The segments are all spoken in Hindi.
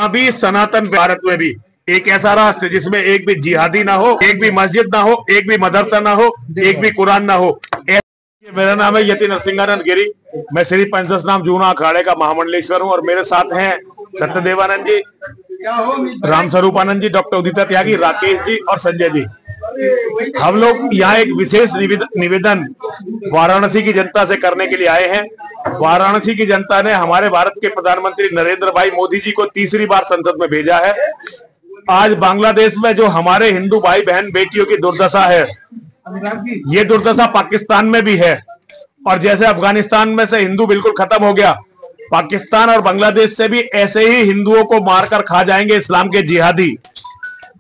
अभी सनातन भारत में भी एक ऐसा राष्ट्र जिसमें एक भी जिहादी ना हो, एक भी मस्जिद ना हो, एक भी मदरसा ना हो, एक भी कुरान ना हो। मेरा नाम है यति नरसिंहानंद गिरी। मैं श्री पंचदशनाम जूना अखाड़े का महामंडलेश्वर हूँ और मेरे साथ हैं सत्यदेवानंद जी, राम स्वरूपानंद जी, डॉक्टर उदिता त्यागी, राकेश जी और संजय जी। हम लोग यहाँ एक विशेष निवेदन वाराणसी की जनता से करने के लिए आए हैं। वाराणसी की जनता ने हमारे भारत के प्रधानमंत्री नरेंद्र भाई मोदी जी को तीसरी बार संसद में भेजा है। आज बांग्लादेश में जो हमारे हिंदू भाई बहन बेटियों की दुर्दशा है, ये दुर्दशा पाकिस्तान में भी है। और जैसे अफगानिस्तान में से हिंदू बिल्कुल खत्म हो गया, पाकिस्तान और बांग्लादेश से भी ऐसे ही हिंदुओं को मारकर खा जाएंगे इस्लाम के जिहादी।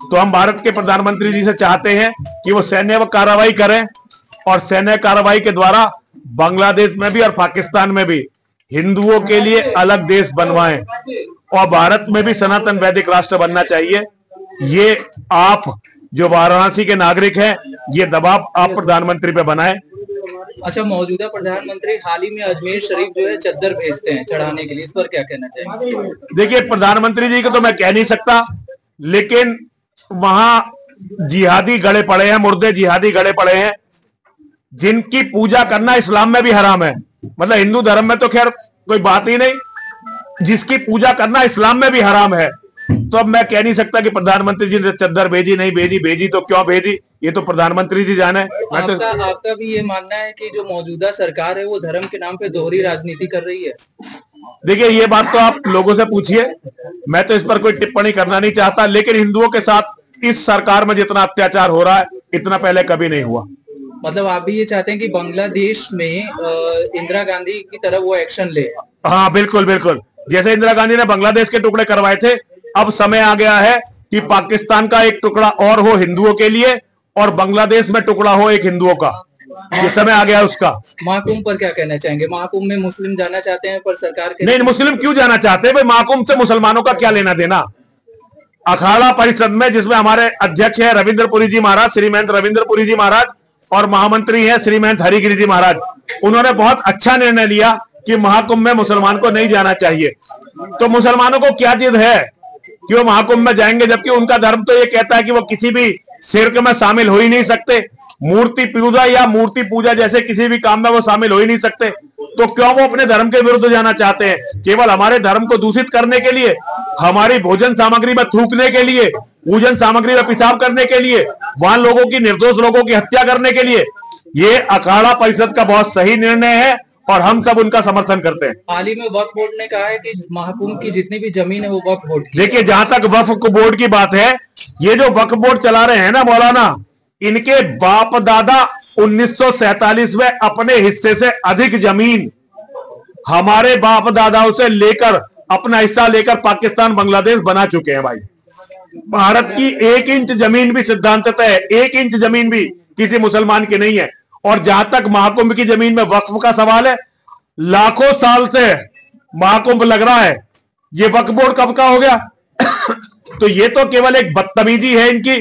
तो हम भारत के प्रधानमंत्री जी से चाहते हैं कि वो सैन्य कार्रवाई करें और सैन्य कार्रवाई के द्वारा बांग्लादेश में भी और पाकिस्तान में भी हिंदुओं के लिए अलग देश बनवाएं और भारत में भी सनातन वैदिक राष्ट्र बनना चाहिए। ये आप जो वाराणसी के नागरिक हैं, ये दबाव आप प्रधानमंत्री पे बनाएं। अच्छा, मौजूदा प्रधानमंत्री हाल ही में अजमेर शरीफ जो है चद्दर भेजते हैं चढ़ाने के लिए, इस पर क्या कहना चाहिए? देखिए, प्रधानमंत्री जी को तो मैं कह नहीं सकता, लेकिन वहां जिहादी गड़े पड़े हैं, मुर्दे जिहादी गड़े पड़े हैं, जिनकी पूजा करना इस्लाम में भी हराम है। मतलब हिंदू धर्म में तो खैर कोई बात ही नहीं, जिसकी पूजा करना इस्लाम में भी हराम है। तो अब मैं कह नहीं सकता कि प्रधानमंत्री जी ने चद्दर भेजी, नहीं भेजी, भेजी तो क्यों भेजी, ये तो प्रधानमंत्री जी जाने। आपका भी ये मानना है कि जो मौजूदा सरकार है वो धर्म के नाम पे दोहरी राजनीति कर रही है? देखिए, ये बात तो आप लोगों से पूछिए, मैं तो इस पर कोई टिप्पणी करना नहीं चाहता। लेकिन हिंदुओं के साथ इस सरकार में जितना अत्याचार हो रहा है, इतना पहले कभी नहीं हुआ। मतलब आप भी ये चाहते हैं कि बांग्लादेश में इंदिरा गांधी की तरह वो एक्शन ले? हाँ, बिल्कुल बिल्कुल। जैसे इंदिरा गांधी ने बांग्लादेश के टुकड़े करवाए थे, अब समय आ गया है कि पाकिस्तान का एक टुकड़ा और हो हिंदुओं के लिए और बांग्लादेश में टुकड़ा हो एक हिंदुओं का। ये समय आ गया उसका। महाकुंभ पर क्या कहना चाहेंगे? महाकुंभ में मुस्लिम जाना चाहते हैं पर सरकार के नहीं, मुस्लिम क्यों जाना चाहते हैं भाई? महाकुंभ से मुसलमानों का क्या लेना देना? अखाड़ा परिषद में जिसमें हमारे अध्यक्ष है रविंद्रपुरी जी महाराज, श्रीमंत रविंद्रपुरी जी महाराज, और महामंत्री है श्रीमंत हरिगिरी जी महाराज, उन्होंने बहुत अच्छा निर्णय लिया कि महाकुंभ में मुसलमान को नहीं जाना चाहिए। तो मुसलमानों को क्या जिद है कि वो महाकुंभ में जाएंगे, जबकि उनका धर्म तो ये कहता है कि वो किसी भी शिर्क में शामिल हो ही नहीं सकते, मूर्ति पूजा या मूर्ति पूजा जैसे किसी भी काम में वो शामिल हो ही नहीं सकते। तो क्यों वो अपने धर्म के विरुद्ध जाना चाहते हैं? केवल हमारे धर्म को दूषित करने के लिए, हमारी भोजन सामग्री में थूकने के लिए, पूजन सामग्री में पेशाब करने के लिए, वहां लोगों की, निर्दोष लोगों की हत्या करने के लिए। ये अखाड़ा परिषद का बहुत सही निर्णय है और हम सब उनका समर्थन करते हैं। हाल ही में वक्फ बोर्ड ने कहा है कि महाकुंभ की जितनी भी जमीन है वो वक्फ बोर्ड की। देखिए, जहां तक वक्फ बोर्ड की बात है, ये जो वक्फ बोर्ड चला रहे हैं ना मौलाना, इनके बाप दादा 1947 में अपने हिस्से से अधिक जमीन हमारे बाप दादाओं से लेकर, अपना हिस्सा लेकर पाकिस्तान बांग्लादेश बना चुके हैं भाई। भारत की 1 इंच जमीन भी सिद्धांततः है, 1 इंच जमीन भी किसी मुसलमान की नहीं है। और जहां तक महाकुंभ की जमीन में वक्फ का सवाल है, लाखों साल से महाकुंभ लग रहा है, ये वक्फ बोर्ड कब का हो गया? तो ये तो केवल एक बदतमीजी है इनकी,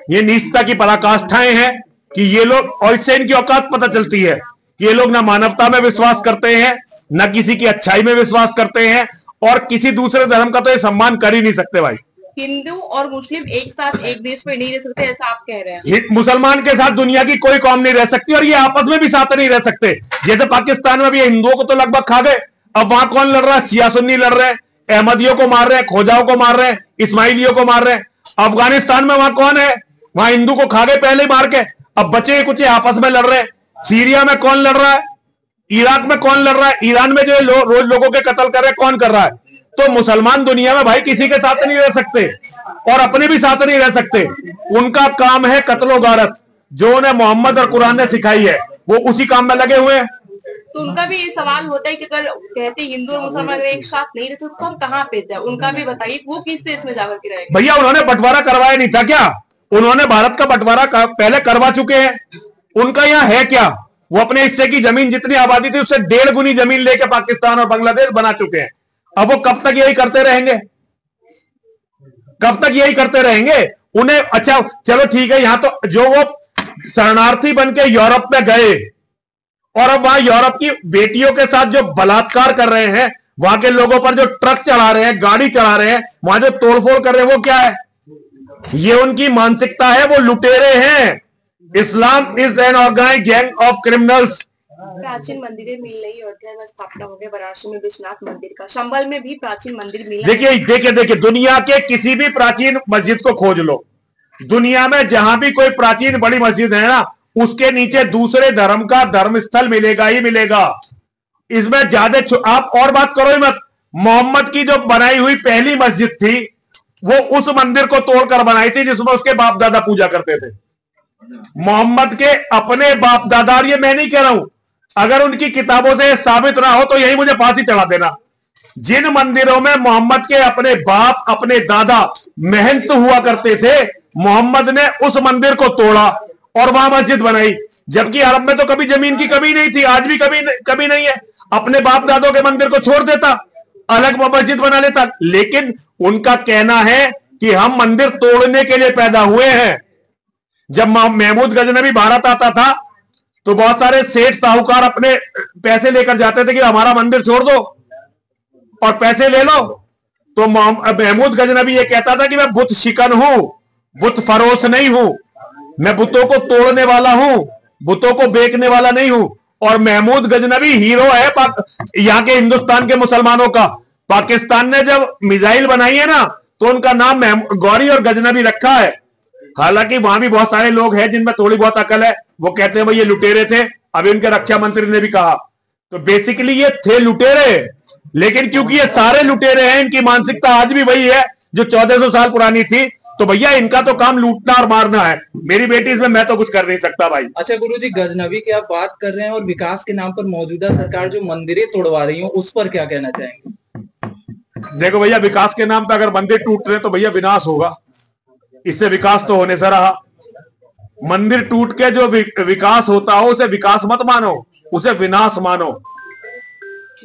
ये नीचता की पराकाष्ठाएं हैं कि ये लोग, और इससे इनकी औकात पता चलती है कि ये लोग ना मानवता में विश्वास करते हैं, न किसी की अच्छाई में विश्वास करते हैं, और किसी दूसरे धर्म का तो ये सम्मान कर ही नहीं सकते भाई। हिंदू और मुस्लिम एक साथ एक देश में नहीं रह सकते, ऐसा आप कह रहे हैं? मुसलमान के साथ दुनिया की कोई कौम नहीं रह सकती और ये आपस में भी साथ नहीं रह सकते। जैसे पाकिस्तान में भी हिंदुओं को तो लगभग खा गए, अब वहां कौन लड़ रहा है? शिया सुन्नी लड़ रहे हैं, अहमदियों को मार रहे हैं, खोजाओं को मार रहे हैं, इस्माइलियों को मार रहे हैं। अफगानिस्तान में वहां कौन है? वहां हिंदू को खा गए पहले मार के, अब बचे कुछ आपस में लड़ रहे हैं। सीरिया में कौन लड़ रहा है? इराक में कौन लड़ रहा है? ईरान में जो रोज लोगों के कत्ल कर रहे हैं, कौन कर रहा है? तो मुसलमान दुनिया में भाई किसी के साथ नहीं रह सकते और अपने भी साथ नहीं रह सकते। उनका काम है कत्लो गारत, जो उन्हें मोहम्मद और कुरान ने सिखाई है, वो उसी काम में लगे हुए हैं। तो उनका भी ये सवाल होता है कि अगर कहते हिंदू और मुसलमान एक साथ नहीं रह सकते तो हम कहाँ पे जाए? उनका भी बताइए, वो किस देश में जाकर के रहेंगे? भैया, उन्होंने बंटवारा करवाया नहीं था क्या? उन्होंने भारत का बंटवारा पहले करवा चुके हैं। उनका यहाँ है क्या? वो अपने हिस्से की जमीन, जितनी आबादी थी उससे 1.5 गुनी जमीन लेके पाकिस्तान और बांग्लादेश बना चुके हैं। अब वो कब तक यही करते रहेंगे? कब तक यही करते रहेंगे? उन्हें, अच्छा चलो ठीक है, यहां तो जो वो शरणार्थी बन के यूरोप में गए और अब वहां यूरोप की बेटियों के साथ जो बलात्कार कर रहे हैं, वहां के लोगों पर जो ट्रक चला रहे हैं, गाड़ी चला रहे हैं, वहां जो तोड़फोड़ कर रहे हैं, वो क्या है? ये उनकी मानसिकता है, वो लुटेरे हैं। Islam is an organised gang of criminals. प्राचीन मंदिरें मिल रही, अयोध्या में स्थापना हो गई, वाराणसी में विश्वनाथ मंदिर का, संभल में भी प्राचीन मंदिर मिला। देखिए दुनिया के किसी भी प्राचीन मस्जिद को खोज लो, दुनिया में जहां भी कोई प्राचीन बड़ी मस्जिद है ना, उसके नीचे दूसरे धर्म का धर्म स्थल मिलेगा ही मिलेगा। इसमें ज्यादा आप और बात करो ही मत। मोहम्मद की जो बनाई हुई पहली मस्जिद थी, वो उस मंदिर को तोड़कर बनाई थी जिसमें उसके बाप दादा पूजा करते थे। मोहम्मद के अपने बाप दादा, ये मैं नहीं कह रहा हूं, अगर उनकी किताबों से साबित ना हो तो यही मुझे फांसी चढ़ा देना। जिन मंदिरों में मोहम्मद के अपने बाप अपने दादा महंत हुआ करते थे, मोहम्मद ने उस मंदिर को तोड़ा और वहां मस्जिद बनाई। जबकि अरब में तो कभी जमीन की कमी नहीं थी, आज भी कभी नहीं है। अपने बाप दादों के मंदिर को छोड़ देता, अलग मस्जिद बना लेता। लेकिन उनका कहना है कि हम मंदिर तोड़ने के लिए पैदा हुए हैं। जब महमूद गजनबी भारत आता था तो बहुत सारे सेठ साहूकार अपने पैसे लेकर जाते थे कि हमारा मंदिर छोड़ दो और पैसे ले लो। तो महमूद गजनबी ये कहता था कि मैं बुत शिकन हूं, बुत फरोश नहीं हूं, मैं बुतों को तोड़ने वाला हूं, बुतों को बेचने वाला नहीं हूं। और महमूद गजनबी हीरो है यहां के हिंदुस्तान के मुसलमानों का। पाकिस्तान ने जब मिसाइल बनाई है ना, तो उनका नाम गौरी और गजनबी रखा है। हालांकि वहां भी बहुत सारे लोग हैं जिनमें थोड़ी बहुत अकल है, वो कहते हैं भाई ये लुटेरे थे। अभी उनके रक्षा मंत्री ने भी कहा। तो बेसिकली ये थे लुटेरे, लेकिन क्योंकि ये सारे लुटेरे हैं, इनकी मानसिकता आज भी वही है जो 1400 साल पुरानी थी। तो भैया इनका तो काम लूटना और मारना है। मेरी बेटी इसमें मैं तो कुछ कर नहीं सकता भाई। अच्छा गुरुजी, गजनबी की आप बात कर रहे हैं और विकास के नाम पर मौजूदा सरकार जो मंदिरें तोड़वा रही है, उस पर क्या कहना चाहेंगे? देखो भैया, विकास के नाम पर अगर मंदिर टूट रहे तो भैया विनाश होगा। इससे विकास तो होने से रहा। मंदिर टूट के जो विकास होता हो उसे विकास मत मानो, उसे विनाश मानो।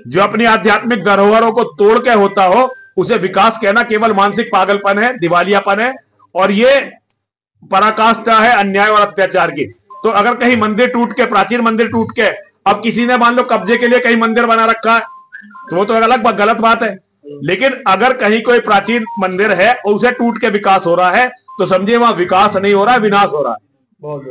जो अपनी आध्यात्मिक धरोहरों को तोड़ के होता हो उसे विकास कहना केवल मानसिक पागलपन है, दिवालियापन है, और ये पराकाष्ठा है अन्याय और अत्याचार की। तो अगर कहीं मंदिर टूट के, प्राचीन मंदिर टूट के अब किसी ने मान लो कब्जे के लिए कहीं मंदिर बना रखा है, तो वो तो अलग गलत बात है। लेकिन अगर कहीं कोई प्राचीन मंदिर है और उसे टूट के विकास हो रहा है, तो समझिए वहां विकास नहीं हो रहा है, विनाश हो रहा है। बहुत